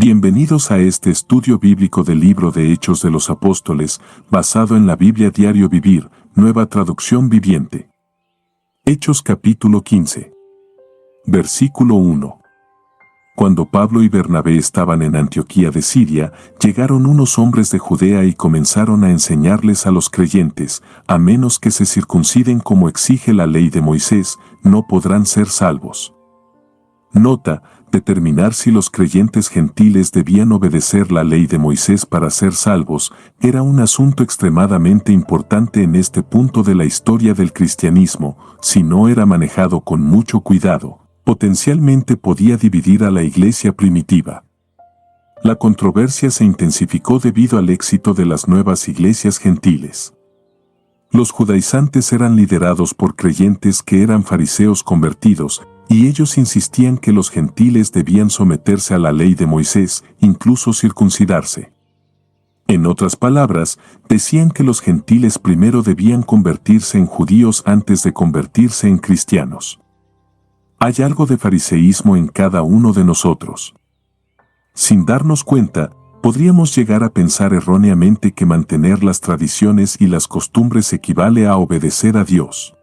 Bienvenidos a este estudio bíblico del libro de Hechos de los Apóstoles, basado en la Biblia Diario Vivir, Nueva Traducción Viviente. Hechos capítulo 15. Versículo 1. Cuando Pablo y Bernabé estaban en Antioquía de Siria, llegaron unos hombres de Judea y comenzaron a enseñarles a los creyentes, a menos que se circunciden como exige la ley de Moisés, no podrán ser salvos. Nota: determinar si los creyentes gentiles debían obedecer la ley de Moisés para ser salvos era un asunto extremadamente importante en este punto de la historia del cristianismo. Si no era manejado con mucho cuidado, potencialmente podía dividir a la iglesia primitiva. La controversia se intensificó debido al éxito de las nuevas iglesias gentiles. Los judaizantes eran liderados por creyentes que eran fariseos convertidos, y ellos insistían que los gentiles debían someterse a la ley de Moisés, incluso circuncidarse. En otras palabras, decían que los gentiles primero debían convertirse en judíos antes de convertirse en cristianos. Hay algo de fariseísmo en cada uno de nosotros. Sin darnos cuenta, podríamos llegar a pensar erróneamente que mantener las tradiciones y las costumbres equivale a obedecer a Dios.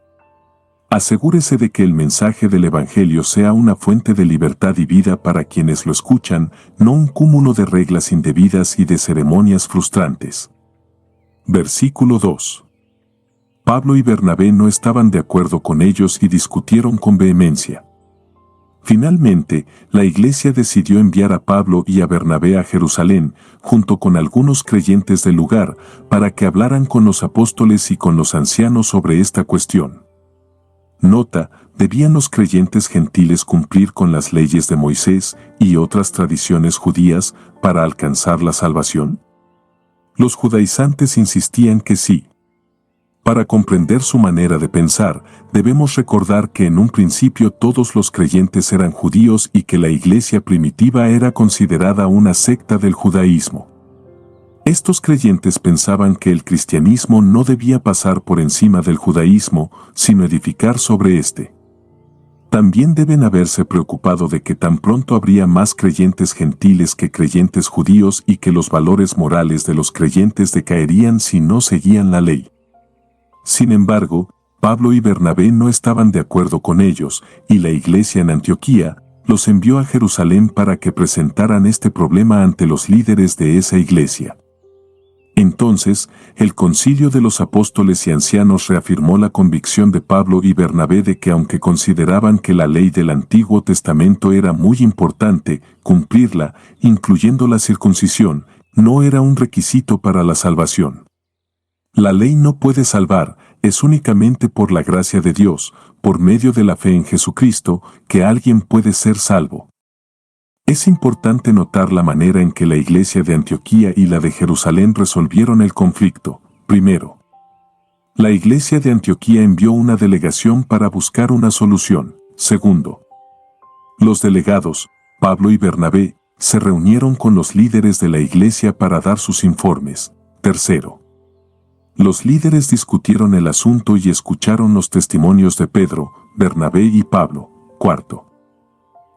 Asegúrese de que el mensaje del Evangelio sea una fuente de libertad y vida para quienes lo escuchan, no un cúmulo de reglas indebidas y de ceremonias frustrantes. Versículo 2. Pablo y Bernabé no estaban de acuerdo con ellos y discutieron con vehemencia. Finalmente, la iglesia decidió enviar a Pablo y a Bernabé a Jerusalén, junto con algunos creyentes del lugar, para que hablaran con los apóstoles y con los ancianos sobre esta cuestión. Nota: ¿debían los creyentes gentiles cumplir con las leyes de Moisés y otras tradiciones judías para alcanzar la salvación? Los judaizantes insistían que sí. Para comprender su manera de pensar, debemos recordar que en un principio todos los creyentes eran judíos y que la iglesia primitiva era considerada una secta del judaísmo. Estos creyentes pensaban que el cristianismo no debía pasar por encima del judaísmo, sino edificar sobre éste. También deben haberse preocupado de que tan pronto habría más creyentes gentiles que creyentes judíos y que los valores morales de los creyentes decaerían si no seguían la ley. Sin embargo, Pablo y Bernabé no estaban de acuerdo con ellos, y la iglesia en Antioquía los envió a Jerusalén para que presentaran este problema ante los líderes de esa iglesia. Entonces, el concilio de los apóstoles y ancianos reafirmó la convicción de Pablo y Bernabé de que aunque consideraban que la ley del Antiguo Testamento era muy importante, cumplirla, incluyendo la circuncisión, no era un requisito para la salvación. La ley no puede salvar, es únicamente por la gracia de Dios, por medio de la fe en Jesucristo, que alguien puede ser salvo. Es importante notar la manera en que la iglesia de Antioquía y la de Jerusalén resolvieron el conflicto. Primero, la iglesia de Antioquía envió una delegación para buscar una solución. Segundo, los delegados, Pablo y Bernabé, se reunieron con los líderes de la iglesia para dar sus informes. Tercero, los líderes discutieron el asunto y escucharon los testimonios de Pedro, Bernabé y Pablo. Cuarto,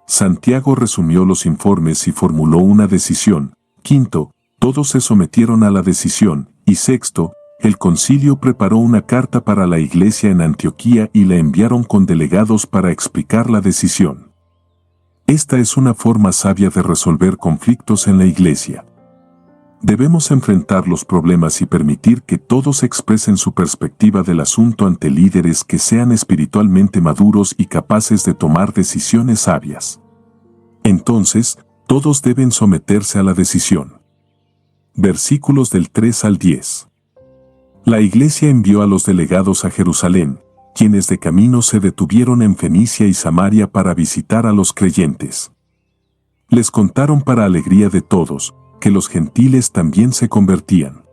Santiago resumió los informes y formuló una decisión. Quinto, todos se sometieron a la decisión. Y sexto, el concilio preparó una carta para la iglesia en Antioquía y la enviaron con delegados para explicar la decisión. Esta es una forma sabia de resolver conflictos en la iglesia. Debemos enfrentar los problemas y permitir que todos expresen su perspectiva del asunto ante líderes que sean espiritualmente maduros y capaces de tomar decisiones sabias. Entonces, todos deben someterse a la decisión. Versículos del 3 al 10. La iglesia envió a los delegados a Jerusalén, quienes de camino se detuvieron en Fenicia y Samaria para visitar a los creyentes. Les contaron para alegría de todos, que los gentiles también se convertían.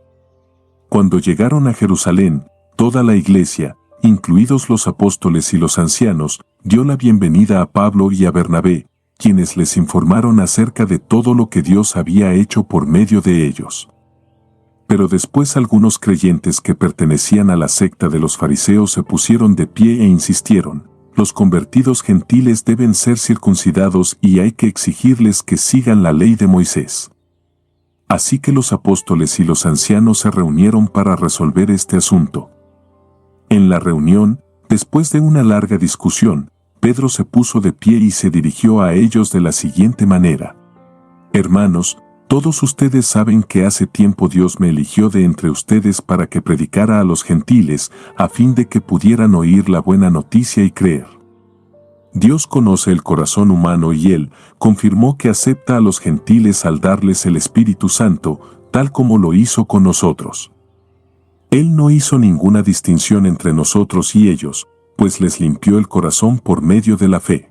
Cuando llegaron a Jerusalén, toda la iglesia, incluidos los apóstoles y los ancianos, dio la bienvenida a Pablo y a Bernabé, quienes les informaron acerca de todo lo que Dios había hecho por medio de ellos. Pero después algunos creyentes que pertenecían a la secta de los fariseos se pusieron de pie e insistieron: los convertidos gentiles deben ser circuncidados y hay que exigirles que sigan la ley de Moisés. Así que los apóstoles y los ancianos se reunieron para resolver este asunto. En la reunión, después de una larga discusión, Pedro se puso de pie y se dirigió a ellos de la siguiente manera: Hermanos, todos ustedes saben que hace tiempo Dios me eligió de entre ustedes para que predicara a los gentiles, a fin de que pudieran oír la buena noticia y creer. Dios conoce el corazón humano y Él confirmó que acepta a los gentiles al darles el Espíritu Santo, tal como lo hizo con nosotros. Él no hizo ninguna distinción entre nosotros y ellos, pues les limpió el corazón por medio de la fe.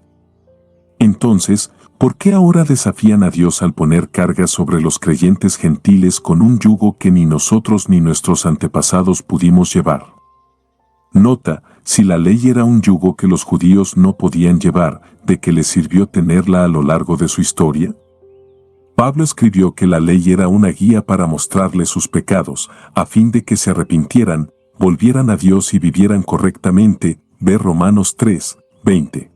Entonces, ¿por qué ahora desafían a Dios al poner cargas sobre los creyentes gentiles con un yugo que ni nosotros ni nuestros antepasados pudimos llevar? Nota, si la ley era un yugo que los judíos no podían llevar, ¿de qué les sirvió tenerla a lo largo de su historia? Pablo escribió que la ley era una guía para mostrarles sus pecados, a fin de que se arrepintieran, volvieran a Dios y vivieran correctamente, ve Romanos 3, 20.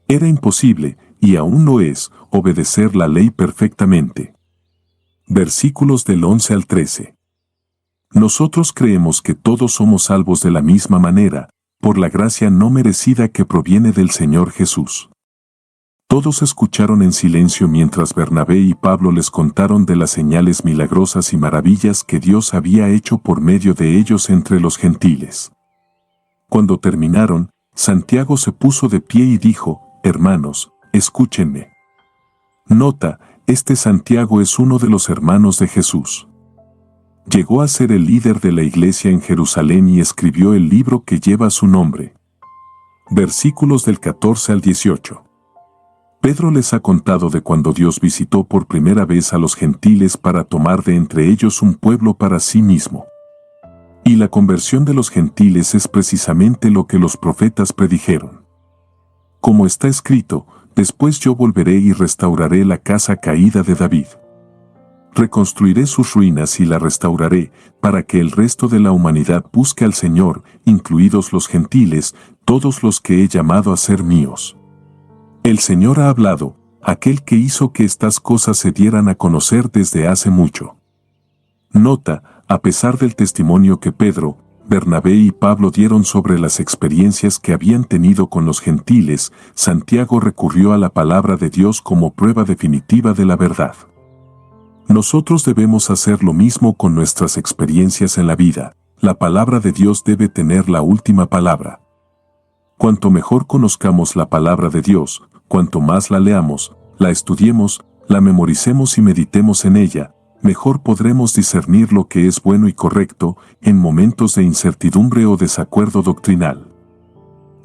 Era imposible, y aún lo es, obedecer la ley perfectamente. Versículos del 11 al 13. Nosotros creemos que todos somos salvos de la misma manera, por la gracia no merecida que proviene del Señor Jesús. Todos escucharon en silencio mientras Bernabé y Pablo les contaron de las señales milagrosas y maravillas que Dios había hecho por medio de ellos entre los gentiles. Cuando terminaron, Santiago se puso de pie y dijo: Hermanos, escúchenme. Nota, este Santiago es uno de los hermanos de Jesús. Llegó a ser el líder de la iglesia en Jerusalén y escribió el libro que lleva su nombre. Versículos del 14 al 18. Pedro les ha contado de cuando Dios visitó por primera vez a los gentiles para tomar de entre ellos un pueblo para sí mismo. Y la conversión de los gentiles es precisamente lo que los profetas predijeron. Como está escrito, después yo volveré y restauraré la casa caída de David. Reconstruiré sus ruinas y la restauraré, para que el resto de la humanidad busque al Señor, incluidos los gentiles, todos los que he llamado a ser míos. El Señor ha hablado, aquel que hizo que estas cosas se dieran a conocer desde hace mucho. Nota, a pesar del testimonio que Pedro, Bernabé y Pablo dieron sobre las experiencias que habían tenido con los gentiles, Santiago recurrió a la palabra de Dios como prueba definitiva de la verdad. Nosotros debemos hacer lo mismo con nuestras experiencias en la vida. La palabra de Dios debe tener la última palabra. Cuanto mejor conozcamos la palabra de Dios, cuanto más la leamos, la estudiemos, la memoricemos y meditemos en ella, mejor podremos discernir lo que es bueno y correcto en momentos de incertidumbre o desacuerdo doctrinal.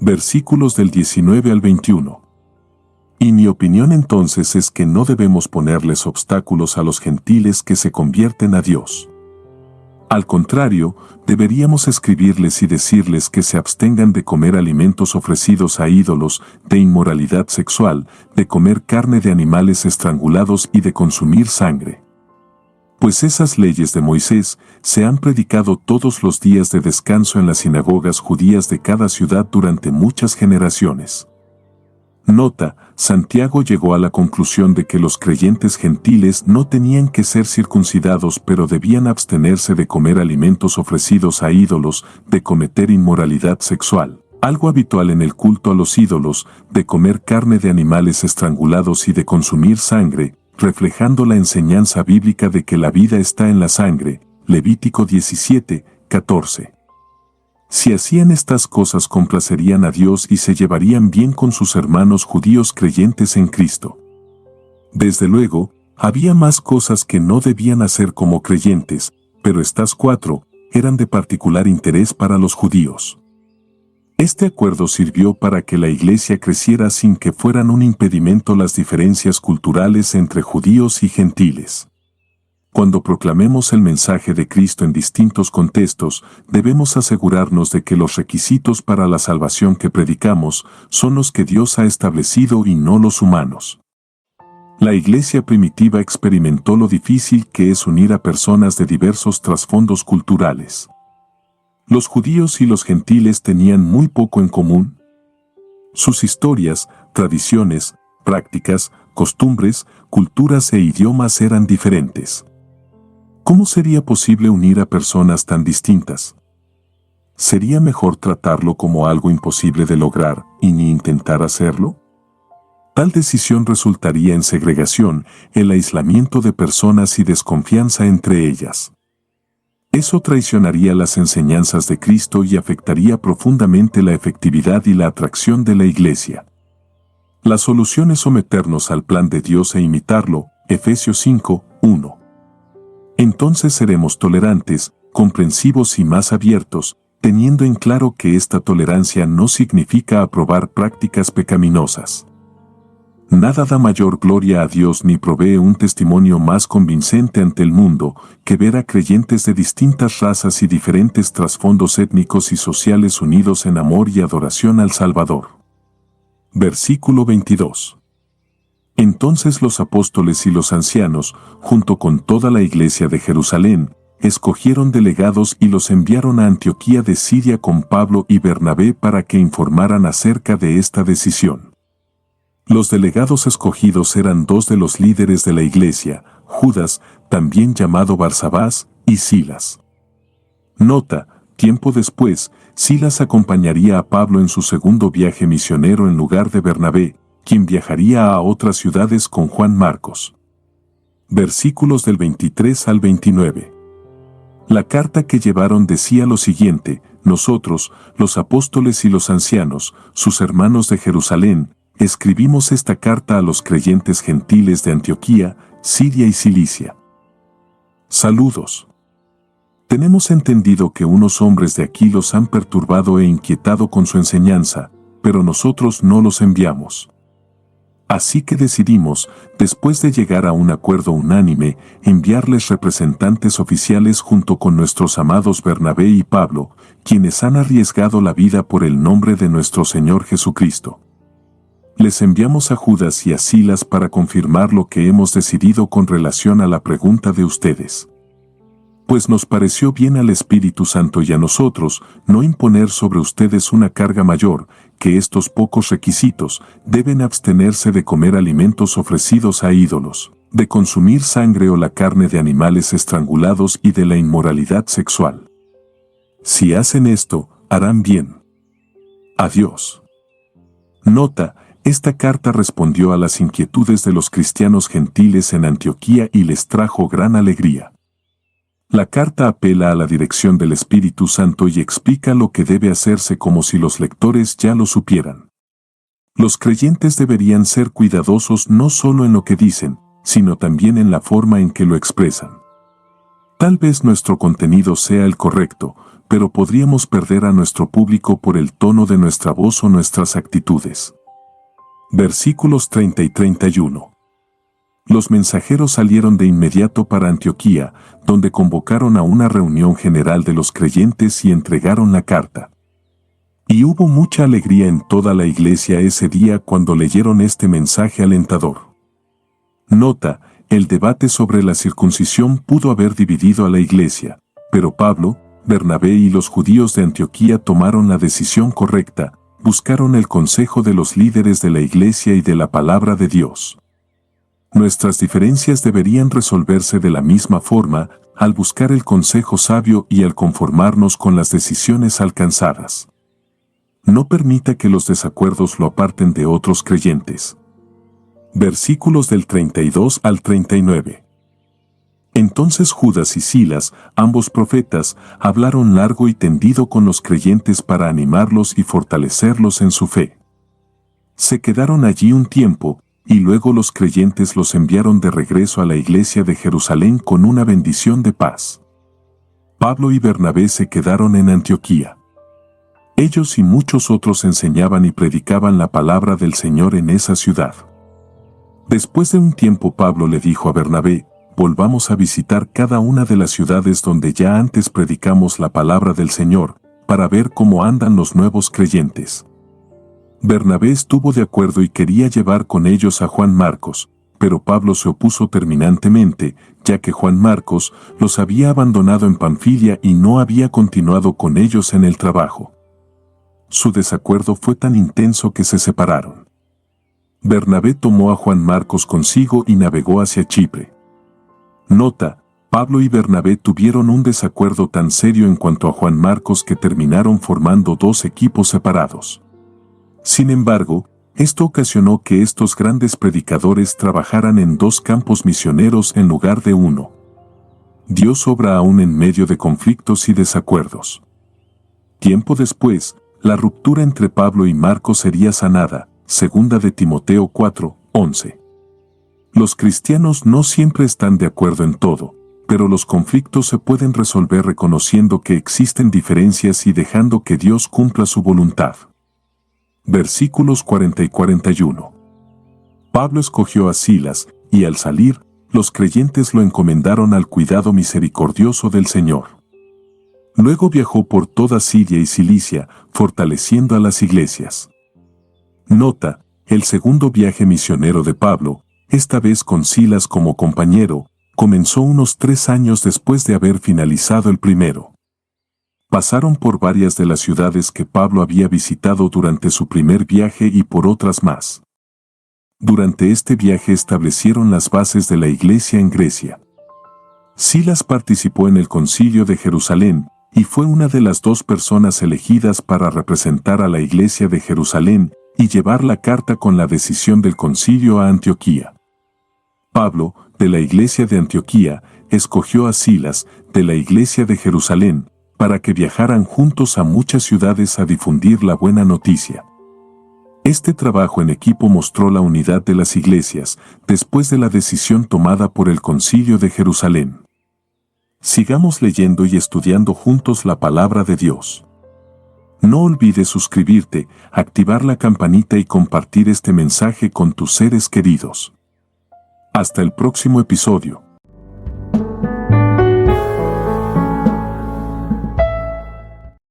Versículos del 19 al 21. Y mi opinión entonces es que no debemos ponerles obstáculos a los gentiles que se convierten a Dios. Al contrario, deberíamos escribirles y decirles que se abstengan de comer alimentos ofrecidos a ídolos, de inmoralidad sexual, de comer carne de animales estrangulados y de consumir sangre. Pues esas leyes de Moisés se han predicado todos los días de descanso en las sinagogas judías de cada ciudad durante muchas generaciones. Nota, Santiago llegó a la conclusión de que los creyentes gentiles no tenían que ser circuncidados, pero debían abstenerse de comer alimentos ofrecidos a ídolos, de cometer inmoralidad sexual, algo habitual en el culto a los ídolos, de comer carne de animales estrangulados y de consumir sangre, reflejando la enseñanza bíblica de que la vida está en la sangre. Levítico 17, 14. Si hacían estas cosas complacerían a Dios y se llevarían bien con sus hermanos judíos creyentes en Cristo. Desde luego, había más cosas que no debían hacer como creyentes, pero estas 4 eran de particular interés para los judíos. Este acuerdo sirvió para que la iglesia creciera sin que fueran un impedimento las diferencias culturales entre judíos y gentiles. Cuando proclamemos el mensaje de Cristo en distintos contextos, debemos asegurarnos de que los requisitos para la salvación que predicamos son los que Dios ha establecido y no los humanos. La iglesia primitiva experimentó lo difícil que es unir a personas de diversos trasfondos culturales. Los judíos y los gentiles tenían muy poco en común. Sus historias, tradiciones, prácticas, costumbres, culturas e idiomas eran diferentes. ¿Cómo sería posible unir a personas tan distintas? ¿Sería mejor tratarlo como algo imposible de lograr y ni intentar hacerlo? Tal decisión resultaría en segregación, el aislamiento de personas y desconfianza entre ellas. Eso traicionaría las enseñanzas de Cristo y afectaría profundamente la efectividad y la atracción de la Iglesia. La solución es someternos al plan de Dios e imitarlo, Efesios 5, 1. Entonces seremos tolerantes, comprensivos y más abiertos, teniendo en claro que esta tolerancia no significa aprobar prácticas pecaminosas. Nada da mayor gloria a Dios ni provee un testimonio más convincente ante el mundo que ver a creyentes de distintas razas y diferentes trasfondos étnicos y sociales unidos en amor y adoración al Salvador. Versículo 22. Entonces los apóstoles y los ancianos, junto con toda la iglesia de Jerusalén, escogieron delegados y los enviaron a Antioquía de Siria con Pablo y Bernabé para que informaran acerca de esta decisión. Los delegados escogidos eran dos de los líderes de la iglesia, Judas, también llamado Barsabás, y Silas. Nota: tiempo después, Silas acompañaría a Pablo en su segundo viaje misionero en lugar de Bernabé, quien viajaría a otras ciudades con Juan Marcos. Versículos del 23 al 29. La carta que llevaron decía lo siguiente: nosotros, los apóstoles y los ancianos, sus hermanos de Jerusalén, escribimos esta carta a los creyentes gentiles de Antioquía, Siria y Cilicia. Saludos. Tenemos entendido que unos hombres de aquí los han perturbado e inquietado con su enseñanza, pero nosotros no los enviamos. Así que decidimos, después de llegar a un acuerdo unánime, enviarles representantes oficiales junto con nuestros amados Bernabé y Pablo, quienes han arriesgado la vida por el nombre de nuestro Señor Jesucristo. Les enviamos a Judas y a Silas para confirmar lo que hemos decidido con relación a la pregunta de ustedes. Pues nos pareció bien al Espíritu Santo y a nosotros no imponer sobre ustedes una carga mayor que estos pocos requisitos: deben abstenerse de comer alimentos ofrecidos a ídolos, de consumir sangre o la carne de animales estrangulados y de la inmoralidad sexual. Si hacen esto, harán bien. Adiós. Nota: esta carta respondió a las inquietudes de los cristianos gentiles en Antioquía y les trajo gran alegría. La carta apela a la dirección del Espíritu Santo y explica lo que debe hacerse como si los lectores ya lo supieran. Los creyentes deberían ser cuidadosos no solo en lo que dicen, sino también en la forma en que lo expresan. Tal vez nuestro contenido sea el correcto, pero podríamos perder a nuestro público por el tono de nuestra voz o nuestras actitudes. Versículos 30 y 31. Los mensajeros salieron de inmediato para Antioquía, donde convocaron a una reunión general de los creyentes y entregaron la carta. Y hubo mucha alegría en toda la iglesia ese día cuando leyeron este mensaje alentador. Nota: el debate sobre la circuncisión pudo haber dividido a la iglesia, pero Pablo, Bernabé y los judíos de Antioquía tomaron la decisión correcta: buscaron el consejo de los líderes de la iglesia y de la palabra de Dios. Nuestras diferencias deberían resolverse de la misma forma, al buscar el consejo sabio y al conformarnos con las decisiones alcanzadas. No permita que los desacuerdos lo aparten de otros creyentes. Versículos del 32 al 39. Entonces Judas y Silas, ambos profetas, hablaron largo y tendido con los creyentes para animarlos y fortalecerlos en su fe. Se quedaron allí un tiempo, y luego los creyentes los enviaron de regreso a la iglesia de Jerusalén con una bendición de paz. Pablo y Bernabé se quedaron en Antioquía. Ellos y muchos otros enseñaban y predicaban la palabra del Señor en esa ciudad. Después de un tiempo Pablo le dijo a Bernabé: volvamos a visitar cada una de las ciudades donde ya antes predicamos la palabra del Señor, para ver cómo andan los nuevos creyentes. Bernabé estuvo de acuerdo y quería llevar con ellos a Juan Marcos, pero Pablo se opuso terminantemente, ya que Juan Marcos los había abandonado en Panfilia y no había continuado con ellos en el trabajo. su desacuerdo fue tan intenso que se separaron. Bernabé tomó a Juan Marcos consigo y navegó hacia Chipre. Nota: Pablo y Bernabé tuvieron un desacuerdo tan serio en cuanto a Juan Marcos que terminaron formando dos equipos separados. Sin embargo, esto ocasionó que estos grandes predicadores trabajaran en dos campos misioneros en lugar de uno. Dios obra aún en medio de conflictos y desacuerdos. Tiempo después, la ruptura entre Pablo y Marcos sería sanada, 2 de Timoteo 4:11. Los cristianos no siempre están de acuerdo en todo, pero los conflictos se pueden resolver reconociendo que existen diferencias y dejando que Dios cumpla su voluntad. Versículos 40 y 41. Pablo escogió a Silas, y al salir, los creyentes lo encomendaron al cuidado misericordioso del Señor. Luego viajó por toda Siria y Cilicia, fortaleciendo a las iglesias. Nota: el segundo viaje misionero de Pablo, esta vez con Silas como compañero, comenzó unos 3 años después de haber finalizado el primero. Pasaron por varias de las ciudades que Pablo había visitado durante su primer viaje y por otras más. Durante este viaje establecieron las bases de la iglesia en Grecia. Silas participó en el Concilio de Jerusalén, y fue una de las 2 personas elegidas para representar a la iglesia de Jerusalén y llevar la carta con la decisión del concilio a Antioquía. Pablo, de la iglesia de Antioquía, escogió a Silas, de la iglesia de Jerusalén, para que viajaran juntos a muchas ciudades a difundir la buena noticia. Este trabajo en equipo mostró la unidad de las iglesias, después de la decisión tomada por el Concilio de Jerusalén. Sigamos leyendo y estudiando juntos la palabra de Dios. No olvides suscribirte, activar la campanita y compartir este mensaje con tus seres queridos. Hasta el próximo episodio.